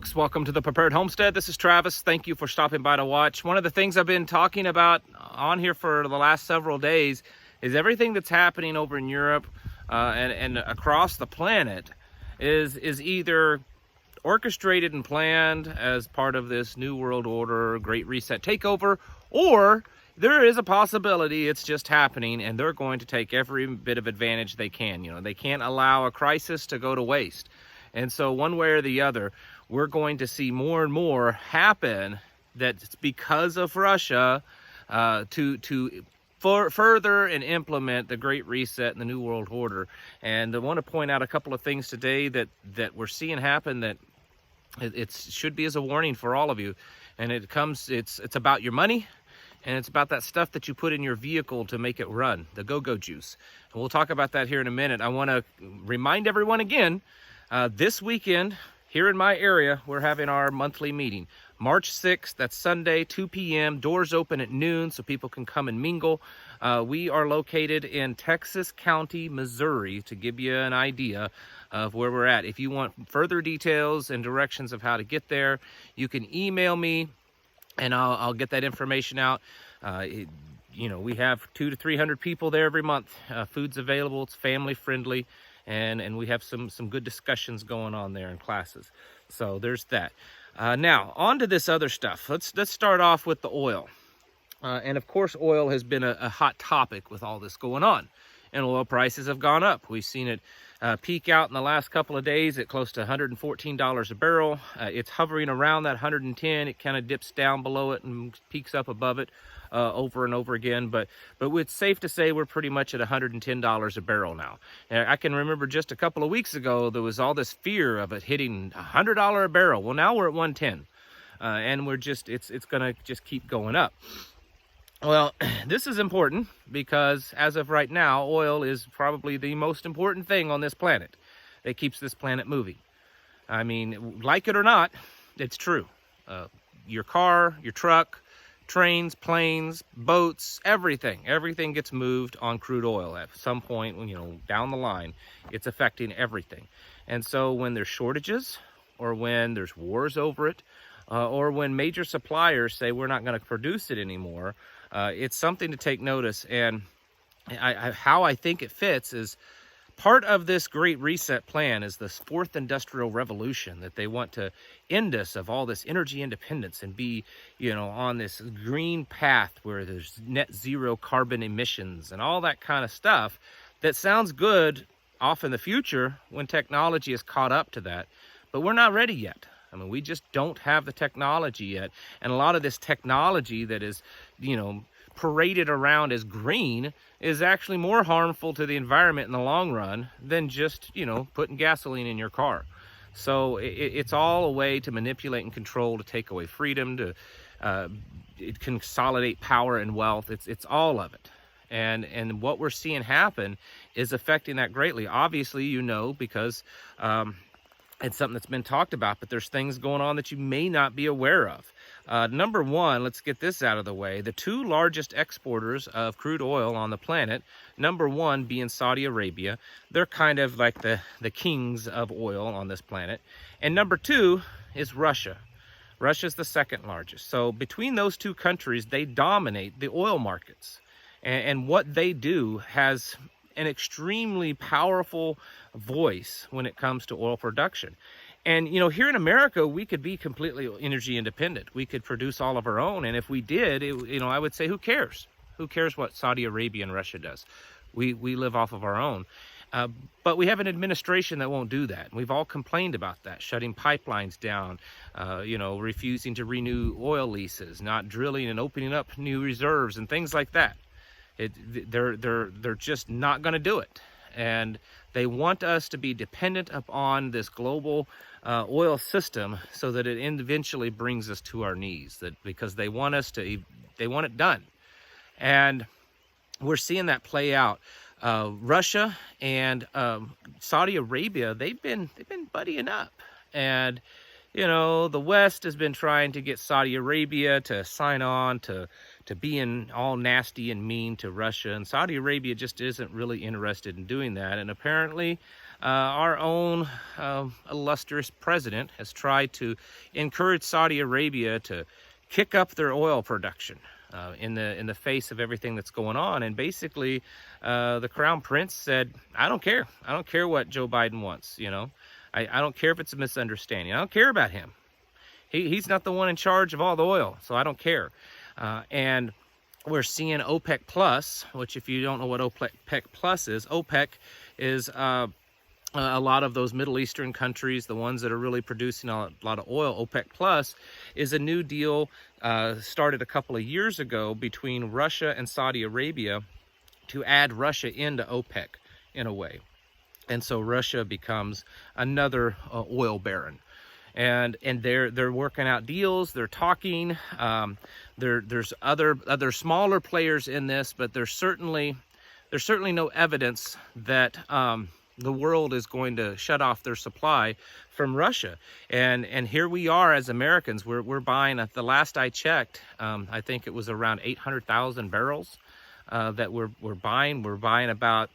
folks, welcome to the Prepared Homestead. This is Travis. Thank you for stopping by to watch. One of the things I've been talking about on here for the last several days is everything that's happening over in Europe and across the planet is either orchestrated and planned as part of this New World Order, Great Reset takeover, or there is a possibility it's just happening and they're going to take every bit of advantage they can. You know, they can't allow a crisis to go to waste. And so one way or the other, we're going to see more and more happen that's because of Russia to further and implement the Great Reset and the New World Order. And I want to point out a couple of things today that we're seeing happen that it should be as a warning for all of you. And it's about your money, and it's about that stuff that you put in your vehicle to make it run, the go-go juice. And we'll talk about that here in a minute. I want to remind everyone again, this weekend, here in my area, we're having our monthly meeting. March 6th, that's Sunday, 2 p.m. Doors open at noon so people can come and mingle. We are located in Texas County, Missouri, to give you an idea of where we're at. If you want further details and directions of how to get there, you can email me and I'll get that information out. You know, we have 200 to 300 people there every month. Food's available, it's family friendly. And we have some good discussions going on there in classes. So there's that. Now, on to this other stuff. Let's start off with the oil. And of course, oil has been a hot topic with all this going on. And oil prices have gone up. We've seen it peak out in the last couple of days at close to $114 a barrel. It's hovering around that 110. It kind of dips down below it and peaks up above it over and over again. But it's safe to say we're pretty much at $110 a barrel now. And I can remember just a couple of weeks ago, there was all this fear of it hitting $100 a barrel. Well, now we're at 110. And it's going to just keep going up. Well, this is important because as of right now, oil is probably the most important thing on this planet that keeps this planet moving. I mean, like it or not, it's true. Your car, your truck, trains, planes, boats, everything gets moved on crude oil at some point, you know, down the line. It's affecting everything. And so when there's shortages or when there's wars over it, or when major suppliers say we're not going to produce it anymore, it's something to take notice. And how I think it fits is part of this Great Reset plan is this fourth industrial revolution that they want to end us of all this energy independence and be, you know, on this green path where there's net zero carbon emissions and all that kind of stuff that sounds good off in the future when technology is caught up to that. But we're not ready yet. I mean, we just don't have the technology yet. And a lot of this technology that is, you know, paraded around as green is actually more harmful to the environment in the long run than just, you know, putting gasoline in your car. So it's all a way to manipulate and control, to take away freedom, to consolidate power and wealth. It's all of it. And what we're seeing happen is affecting that greatly. Obviously, you know, because it's something that's been talked about, but there's things going on that you may not be aware of. Number one, let's get this out of the way. The two largest exporters of crude oil on the planet, number one being Saudi Arabia. They're kind of like the kings of oil on this planet. And number two is Russia. Russia's the second largest. So between those two countries, they dominate the oil markets. And what they do has an extremely powerful voice when it comes to oil production. And, you know, here in America, we could be completely energy independent. We could produce all of our own. And if we did, you know, I would say, who cares? Who cares what Saudi Arabia and Russia does? We live off of our own. But we have an administration that won't do that. We've all complained about that, shutting pipelines down, you know, refusing to renew oil leases, not drilling and opening up new reserves and things like that. They're just not going to do it. And they want us to be dependent upon this global oil system so that it eventually brings us to our knees, because they want it done. And we're seeing that play out. Russia and Saudi Arabia, they've been buddying up. And, you know, the West has been trying to get Saudi Arabia to sign on to being all nasty and mean to Russia. And Saudi Arabia just isn't really interested in doing that. And apparently our own illustrious president has tried to encourage Saudi Arabia to kick up their oil production in the face of everything that's going on. And basically the Crown Prince said, I don't care what Joe Biden wants. I don't care if it's a misunderstanding. I don't care about him. He's not the one in charge of all the oil, so I don't care. And we're seeing OPEC Plus, which if you don't know what OPEC Plus is, OPEC is a lot of those Middle Eastern countries, the ones that are really producing a lot of oil. OPEC Plus is a new deal started a couple of years ago between Russia and Saudi Arabia to add Russia into OPEC in a way. And so Russia becomes another oil baron. And they're working out deals. They're talking. There's other smaller players in this, but there's certainly no evidence that the world is going to shut off their supply from Russia. And here we are as Americans. We're buying. At the last I checked, I think it was around 800,000 barrels that we're buying. We're buying about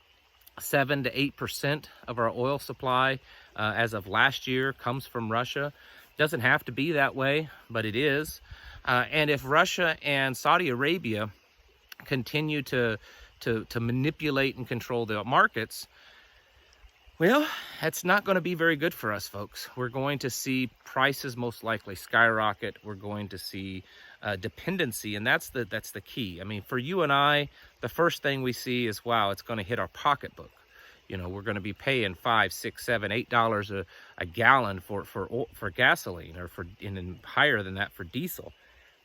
7 to 8% of our oil supply as of last year comes from Russia. Doesn't have to be that way, but it is. And if Russia and Saudi Arabia continue to manipulate and control the markets, well, that's not going to be very good for us, folks. We're going to see prices most likely skyrocket. We're going to see dependency, and that's the key. I mean, for you and I, the first thing we see is, wow, it's going to hit our pocketbook. We're going to be paying $5, $6, $7, $8 a gallon for gasoline, or and higher than that for diesel.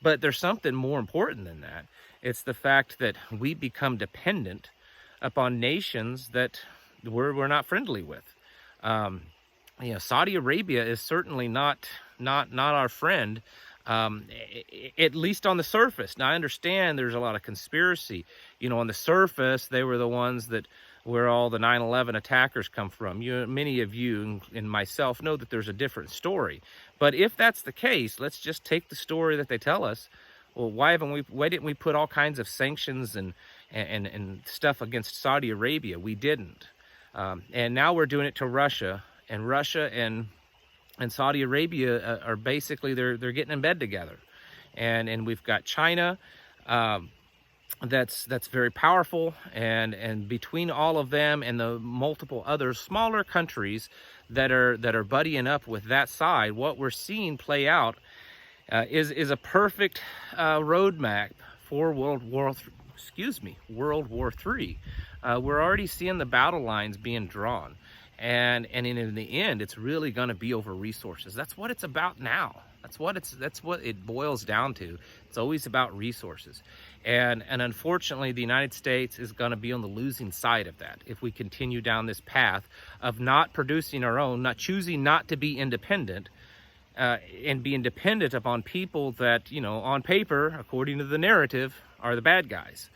But there's something more important than that. It's the fact that we become dependent upon nations that we're not friendly with. Saudi Arabia is certainly not our friend, at least on the surface. Now, I understand there's a lot of conspiracy. On the surface, they were the ones where all the 9/11 attackers come from. Many of you and myself know that there's a different story. But if that's the case, let's just take the story that they tell us. Well, why didn't we put all kinds of sanctions and stuff against Saudi Arabia? We didn't. And now we're doing it to Russia, and Russia and Saudi Arabia are basically they're getting in bed together, and we've got China that's very powerful, and between all of them and the multiple other smaller countries that are buddying up with that side, what we're seeing play out is a perfect roadmap for World War III. We're already seeing the battle lines being drawn, and in the end, it's really going to be over resources. That's what it's about now. That's what it boils down to. It's always about resources, and unfortunately, the United States is going to be on the losing side of that if we continue down this path of not producing our own, not choosing not to be independent, and being dependent upon people that on paper, according to the narrative, are the bad guys.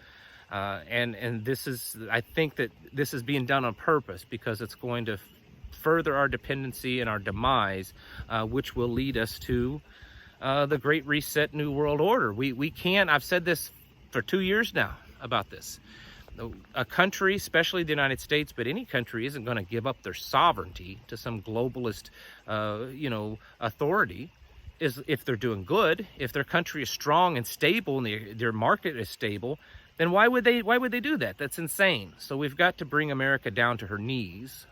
And this is, I think that this is being done on purpose because it's going to further our dependency and our demise, which will lead us to the Great Reset, New World Order. We can't, I've said this for 2 years now about this. A country, especially the United States, but any country, isn't going to give up their sovereignty to some globalist, authority. Is if they're doing good, if their country is strong and stable and their market is stable, then why would they do that? That's insane. So we've got to bring America down to her knees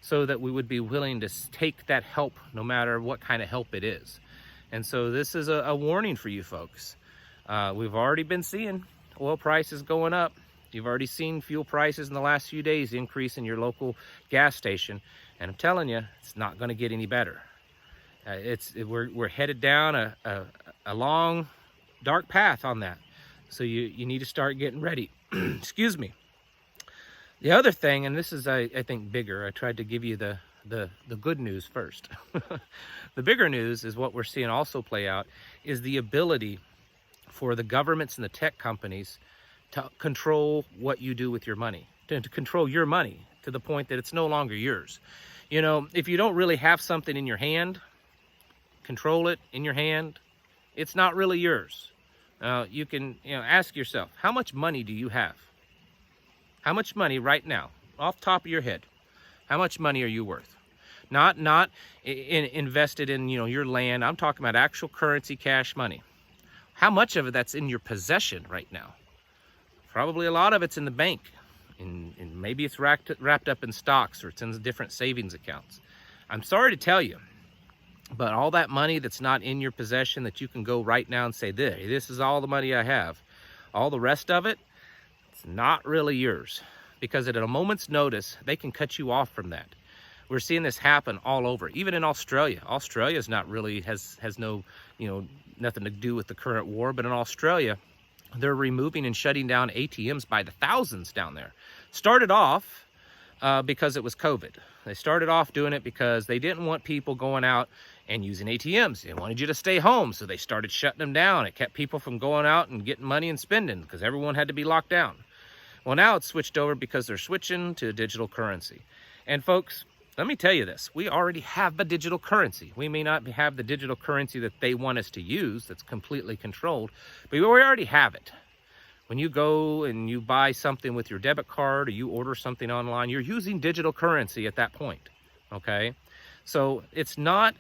so that we would be willing to take that help, no matter what kind of help it is. And so this is a warning for you folks. We've already been seeing oil prices going up. You've already seen fuel prices in the last few days increase in your local gas station. And I'm telling you, it's not going to get any better. We're headed down a long, dark path on that. So you need to start getting ready. Excuse me. The other thing, and this is I think bigger. I tried to give you the good news first. The bigger news is what we're seeing also play out is the ability for the governments and the tech companies to control what you do with your money, to control your money to the point that it's no longer yours. If you don't really have something in your hand, control it in your hand, it's not really yours. You can, ask yourself, how much money do you have? How much money right now, off the top of your head, how much money are you worth? Not invested in, your land. I'm talking about actual currency, cash money. How much of it that's in your possession right now? Probably a lot of it's in the bank. And maybe it's wrapped up in stocks, or it's in different savings accounts. I'm sorry to tell you, but all that money that's not in your possession, that you can go right now and say, this is all the money I have, all the rest of it, it's not really yours. Because at a moment's notice, they can cut you off from that. We're seeing this happen all over, even in Australia. Australia's not really, has no, nothing to do with the current war, but in Australia, they're removing and shutting down ATMs by the thousands down there. Started off because it was COVID. They started off doing it because they didn't want people going out and using ATMs. They wanted you to stay home, so they started shutting them down. It kept people from going out and getting money and spending because everyone had to be locked down. Well, now it's switched over because they're switching to digital currency. And folks, let me tell you this, we already have the digital currency. We may not have the digital currency that they want us to use, that's completely controlled, but we already have it. When you go and you buy something with your debit card, or you order something online, you're using digital currency at that point, okay? So it's not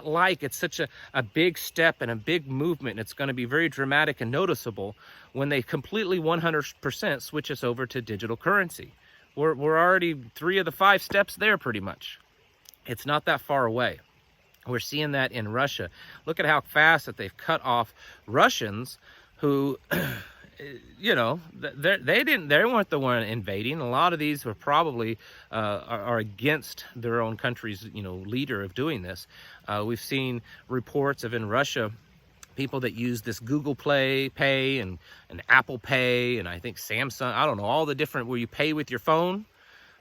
like it's such a big step and a big movement, and it's going to be very dramatic and noticeable when they completely 100% switch us over to digital currency. We're already 3 of the 5 steps there pretty much. It's not that far away. We're seeing that in Russia. Look at how fast that they've cut off Russians who they weren't the one invading. A lot of these were probably are against their own country's leader of doing this. We've seen reports of in Russia people that use this Google Pay and Apple Pay, and I think Samsung, I don't know, all the different where you pay with your phone,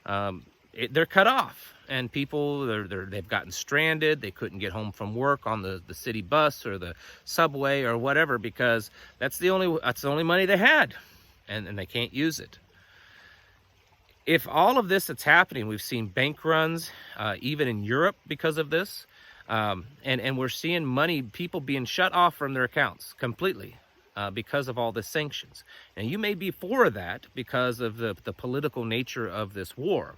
they're cut off. And people, they've gotten stranded. They couldn't get home from work on the city bus or the subway or whatever, because that's the only money they had, and they can't use it. If all of this that's happening, we've seen bank runs, even in Europe because of this, and we're seeing people being shut off from their accounts completely because of all the sanctions. And you may be for that because of the political nature of this war.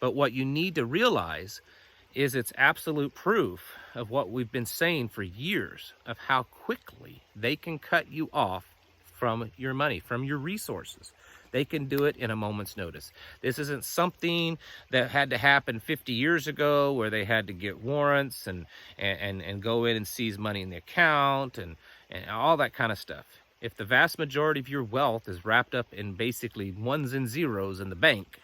But what you need to realize is it's absolute proof of what we've been saying for years, of how quickly they can cut you off from your money, from your resources. They can do it in a moment's notice. This isn't something that had to happen 50 years ago where they had to get warrants and go in and seize money in the account and all that kind of stuff. If the vast majority of your wealth is wrapped up in basically ones and zeros in the bank,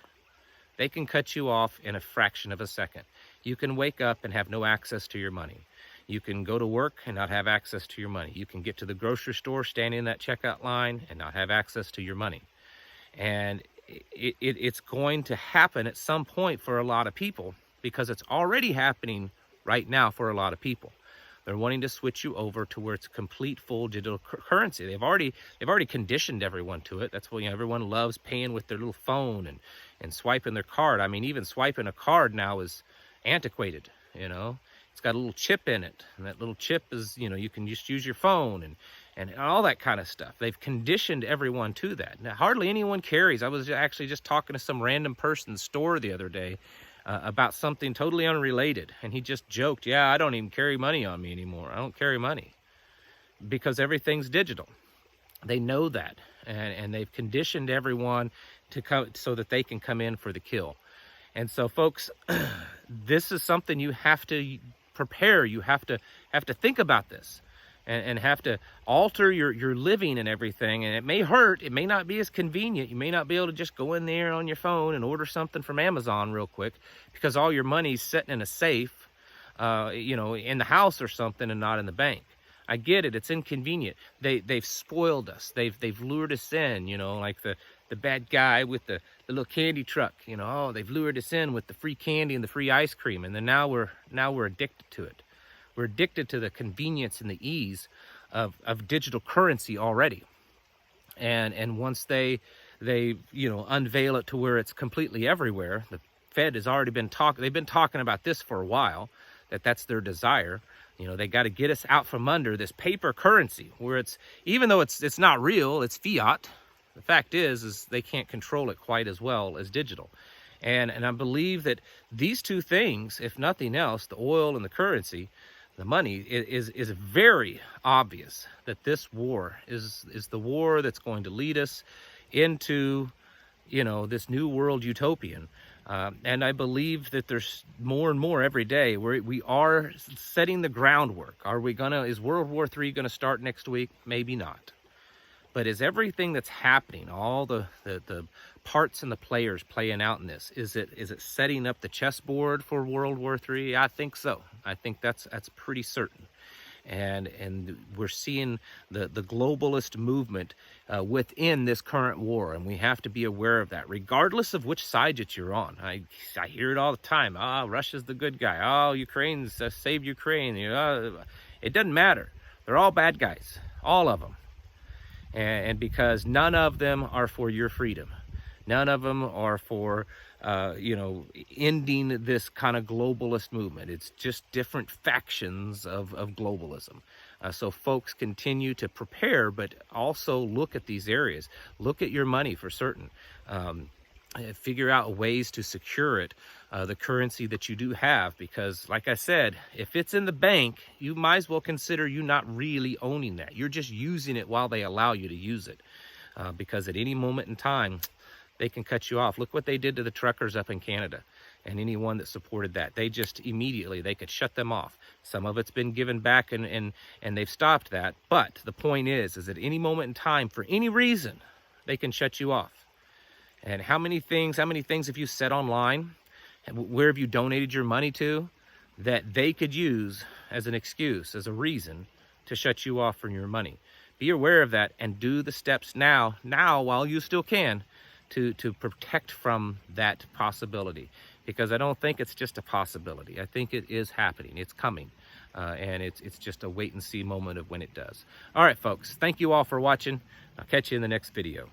they can cut you off in a fraction of a second. You can wake up and have no access to your money. You can go to work and not have access to your money. You can get to the grocery store, stand in that checkout line, and not have access to your money. And it's going to happen at some point for a lot of people, because it's already happening right now for a lot of people. They're wanting to switch you over to where it's complete full digital currency. They've already conditioned everyone to it. That's why everyone loves paying with their little phone and swiping their card. I mean, even swiping a card now is antiquated, It's got a little chip in it, and that little chip is, you can just use your phone and all that kind of stuff. They've conditioned everyone to that. Now, hardly anyone carries. I was actually just talking to some random person's store the other day about something totally unrelated, and he just joked, yeah, I don't even carry money on me anymore. I don't carry money because everything's digital. They know that, and they've conditioned everyone to come so that they can come in for the kill. And so, folks, this is something you have to prepare. You have to think about this and have to alter your living and everything. And it may hurt. It may not be as convenient. You may not be able to just go in there on your phone and order something from Amazon real quick, because all your money's sitting in a safe, in the house or something, and not in the bank. I get it. It's inconvenient. They've spoiled us. They've lured us in, like the bad guy with the little candy truck, they've lured us in with the free candy and the free ice cream. And then now we're addicted to it. We're addicted to the convenience and the ease of digital currency already. And once they unveil it to where it's completely everywhere, the Fed has already been they've been talking about this for a while, that's their desire. You know, they got to get us out from under this paper currency where it's, even though it's not real, it's fiat. The fact is they can't control it quite as well as digital. And I believe that these two things, if nothing else, the oil and the currency, the money, is very obvious that this war is the war that's going to lead us into, you know, this new world utopian. And I believe that there's more and more every day where we are setting the groundwork. Is World War III gonna start next week? Maybe not. But is everything that's happening, all the parts and the players playing out in this, is it setting up the chessboard for World War III? I think so. I think that's pretty certain. And we're seeing the globalist movement within this current war, and we have to be aware of that, regardless of which side that you're on. I hear it all the time. Russia's the good guy. Ukraine's saved Ukraine. You know, it doesn't matter. They're all bad guys, all of them. And because none of them are for your freedom. None of them are for, you know, ending this kind of globalist movement. It's just different factions of globalism. So folks continue to prepare, but also look at these areas. Look at your money for certain. Figure out ways to secure it, the currency that you do have, because like I said, if it's in the bank, you might as well consider you not really owning that. You're just using it while they allow you to use it, because at any moment in time, they can cut you off. Look what they did to the truckers up in Canada and anyone that supported that. They just immediately, they could shut them off. Some of it's been given back and they've stopped that. But the point is at any moment in time, for any reason, they can shut you off. And how many things have you said online? Where have you donated your money to that they could use as an excuse, as a reason to shut you off from your money? Be aware of that and do the steps now while you still can, to protect from that possibility, because I don't think it's just a possibility. I think it is happening. It's coming, and it's just a wait and see moment of when it does. All right, folks, thank you all for watching. I'll catch you in the next video.